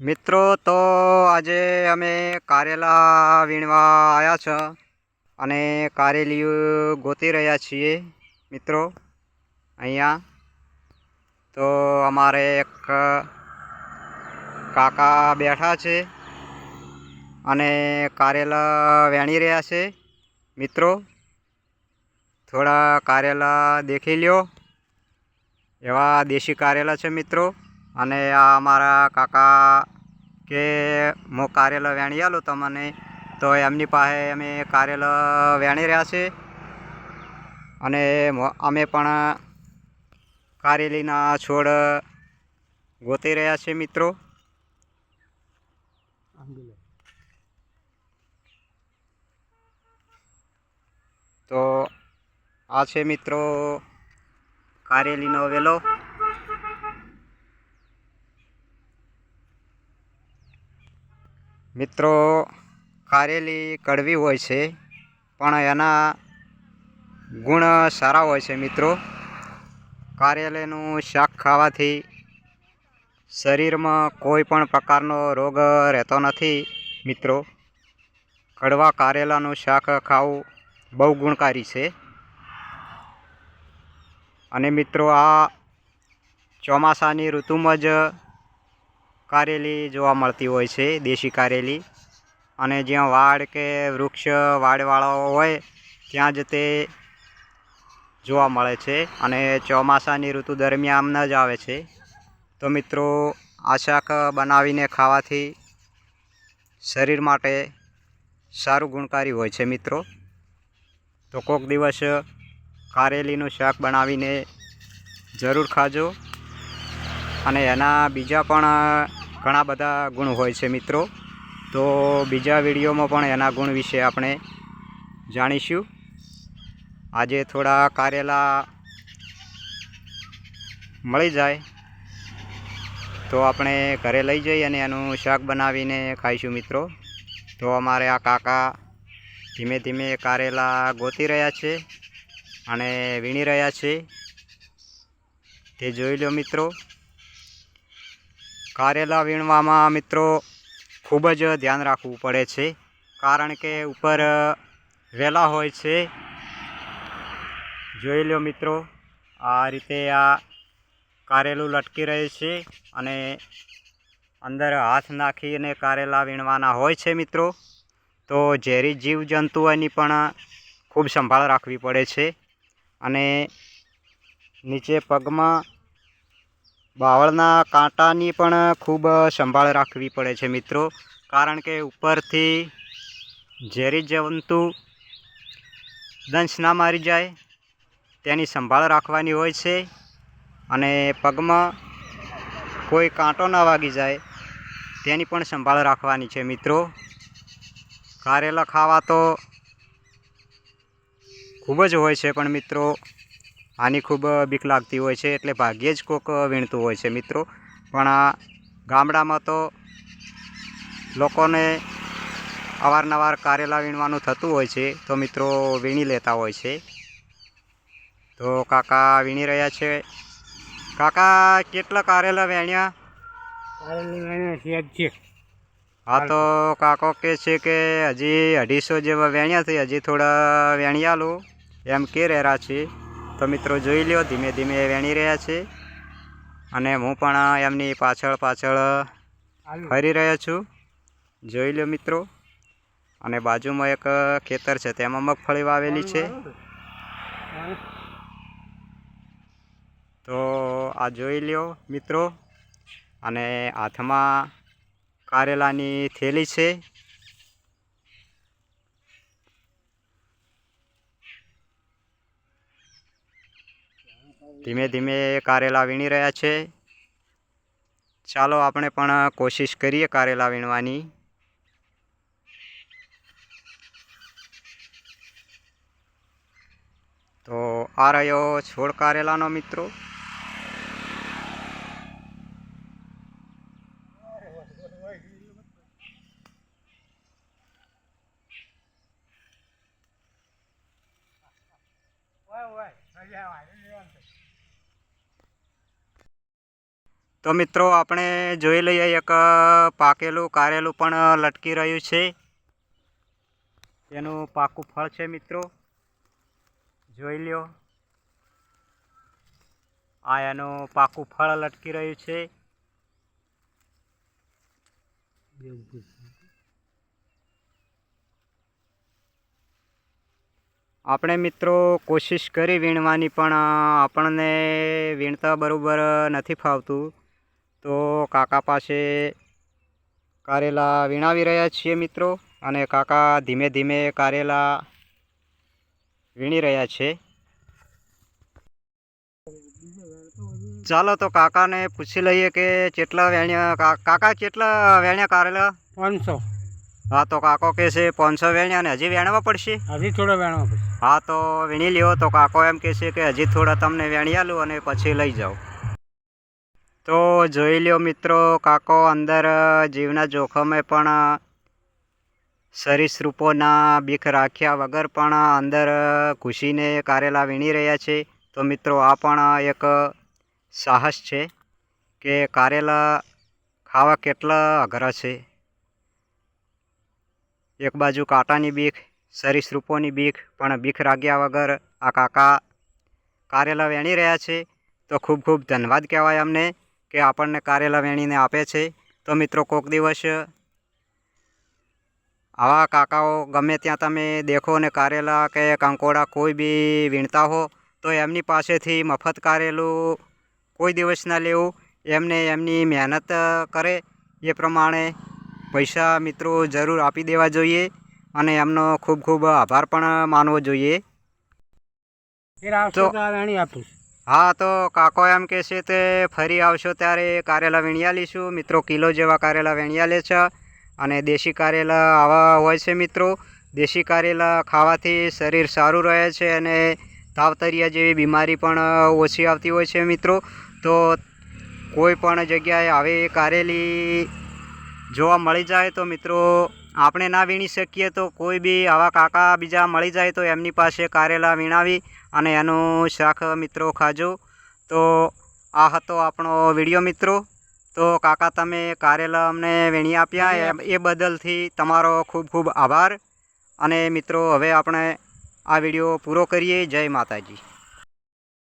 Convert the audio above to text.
મિત્રો તો આજે અમે કારેલા વીણવા આવ્યા છે અને કારેલીઓ ગોતી રહ્યા છીએ મિત્રો અહીંયા. તો અમારે એક કાકા બેઠા છે અને કારેલા વેણી રહ્યા છે મિત્રો. થોડા કારેલા દેખી લ્યો, એવા દેશી કારેલા છે મિત્રો. અને આ અમારા કાકા કે હું કારેલા વેણી આલું તમને, તો એમની પાસે અમે કારેલા વેણી રહ્યા છે અને અમે પણ કારેલીના છોડ ગોતી રહ્યા છે મિત્રો. તો આ છે મિત્રો કારેલીનો વેલો. મિત્રો કારેલી કડવી હોય છે પણ એના ગુણ સારા હોય છે મિત્રો. કારેલીનું શાક ખાવાથી શરીરમાં કોઈ પણ પ્રકારનો રોગ રહેતો નથી મિત્રો. કડવા કારેલાનું શાક ખાવું બહુ ગુણકારી છે. અને મિત્રો આ ચોમાસાની ઋતુમાં જ કારેલી જોવા મળતી હોય છે, દેશી કારેલી. અને જ્યાં વાડ કે વૃક્ષ વાડવાળો હોય ત્યાં જ તે જોવા મળે છે અને ચોમાસાની ઋતુ દરમિયાન જ આવે છે. તો મિત્રો આ શાક બનાવીને ખાવાથી શરીર માટે સારું ગુણકારી હોય છે મિત્રો. તો કોઈક દિવસ કારેલીનું શાક બનાવીને જરૂર ખાજો. અને એના બીજા પણ ઘણા બધા ગુણ હોય છે મિત્રો. તો બીજા વિડીયોમાં પણ એના ગુણ વિશે આપણે જાણીશું. આજે થોડા કારેલા મળી જાય તો આપણે ઘરે લઈ જઈ અને એનું શાક બનાવીને ખાઈશું મિત્રો. તો અમારે આ કાકા ધીમે ધીમે કારેલા ગોતી રહ્યા છે અને વીણી રહ્યા છે, તે જોઈ લો મિત્રો. કારેલા વીણવામાં મિત્રો ખૂબ જ ધ્યાન રાખવું પડે છે, કારણ કે ઉપર વેલા હોય છે. જોઈ લો મિત્રો, આ રીતે આ કારેલું લટકી રહે છે અને અંદર હાથ નાખીને કારેલા વીણવાના હોય છે મિત્રો. તો ઝેરી જીવજંતુઓની પણ ખૂબ સંભાળ રાખવી પડે છે. અને નીચે પગમાં બાવળના કાંટાની પણ ખૂબ સંભાળ રાખવી પડે છે મિત્રો. કારણ કે ઉપરથી ઝેરી જંતુ દંશ ના મારી જાય તેની સંભાળ રાખવાની હોય છે. અને પગમાં કોઈ કાંટો ના વાગી જાય તેની પણ સંભાળ રાખવાની છે મિત્રો. કારેલા ખાવા તો ખૂબ જ હોય છે પણ મિત્રો આની ખૂબ બીક લાગતી હોય છે, એટલે ભાગ્યે જ કોક વીણતું હોય છે મિત્રો. પણ આ ગામડામાં તો લોકોને અવારનવાર કારેલા વીણવાનું થતું હોય છે, તો મિત્રો વીણી લેતા હોય છે. તો કાકા વીણી રહ્યા છે. કાકા કેટલા કારેલા વેણ્યા? હા, તો કાકો કહે છે કે હજી 250 જેવા વેણ્યા છે, હજી થોડા વેણી આલું એમ કે રહ્યા છે. તો મિત્રો જોઈ લ્યો, ધીમે ધીમે વેણી રહ્યા છે અને હું પણ એમની પાછળ ફરી રહ્યો છું. જોઈ લો મિત્રો. અને બાજુમાં એક ખેતર છે, તેમાં મગફળી વાવેલી છે. તો આ જોઈ લ્યો મિત્રો. અને હાથમાં કારેલાની થેલી છે. ધીમે ધીમે કારેલા વીણી રહ્યા છે. ચાલો આપણે પણ કોશિશ કરીએ કારેલા વીણવાની. તો આ રહ્યો છોડ કારેલાનો મિત્રો. તો મિત્રો આપણે જોઈ લઈએ, એક પાકેલું કારેલું પણ લટકી રહ્યું છે. તેનું પાકું ફળ છે મિત્રો, જોઈ લ્યો. આ એનું પાકું ફળ લટકી રહ્યું છે. આપણે મિત્રો કોશિશ કરી વીણવાની, પણ આપણને વીણતા બરાબર નથી ફાવતું. તો કાકા પાસે કારેલા વીણાવી રહ્યા છીએ મિત્રો, અને કાકા ધીમે ધીમે કારેલા વીણી રહ્યા છે. ચાલો તો કાકાને પૂછી લઈએ કે કેટલા વેણ્યા. કાકા કેટલા વેણ્યા કારેલા? 500. હા, તો કાકો કહે છે 500 વેણ્યા, ને હજી વેણવા પડશે. હજી થોડા વેણવા પડશે. હા, તો વીણી લ્યો. તો કાકો એમ કહે છે કે હજી થોડા તમને વેણી આલું અને પછી લઈ જાઓ. તો જોઈ લ્યો મિત્રો, કાકો અંદર જીવના જોખમે પણ સરીસૃપોના બીક રાખ્યા વગર પણ અંદર ઘૂસીને કારેલા વીણી રહ્યા છે. તો મિત્રો આ પણ એક સાહસ છે કે કારેલા ખાવા કેટલા અઘરા છે. એક બાજુ કાંટાની બીક, સરીસૃપોની બીક, પણ બીક રાખ્યા વગર આ કાકા કારેલા વેણી રહ્યા છે. તો ખૂબ ખૂબ ધન્યવાદ કહેવાય અમને કે આપણને કારેલા વેણીને આપે છે. તો મિત્રો કોઈક દિવસ આવા કાકાઓ ગમે ત્યાં તમે દેખો ને કારેલા કે કંકોડા કોઈ બી વીણતા હો, તો એમની પાસેથી મફત કારેલું કોઈ દિવસ ના લેવું. એમને એમની મહેનત કરે એ પ્રમાણે પૈસા મિત્રો જરૂર આપી દેવા જોઈએ, અને એમનો ખૂબ ખૂબ આભાર પણ માનવો જોઈએ. તો હા, તો કાકો એમ કહે છે તે ફરી આવશો ત્યારે કારેલા વીણ્યા લઈશું મિત્રો. કિલો જેવા કારેલા વીણ્યા લે છે, અને દેશી કારેલા આવા હોય છે મિત્રો. દેશી કારેલા ખાવાથી શરીર સારું રહે છે, અને તાવતરિયા જેવી બીમારી પણ ઓછી આવતી હોય છે મિત્રો. તો કોઈ પણ જગ્યાએ આવી કારેલી જોવા મળી જાય તો મિત્રો આપણે ના વીણી શકીએ, તો કોઈ બી આવા કાકા બીજા મળી જાય તો એમની પાસે કારેલા વીણાવી અને એનું શાક મિત્રો ખાજો. તો આ હતો આપણો વિડીયો મિત્રો. તો કાકા તમે કારેલા અમને વીણી આપ્યા એ બદલથી તમારો ખૂબ ખૂબ આભાર. અને મિત્રો હવે આપણે આ વિડીયો પૂરો કરીએ. જય માતાજી.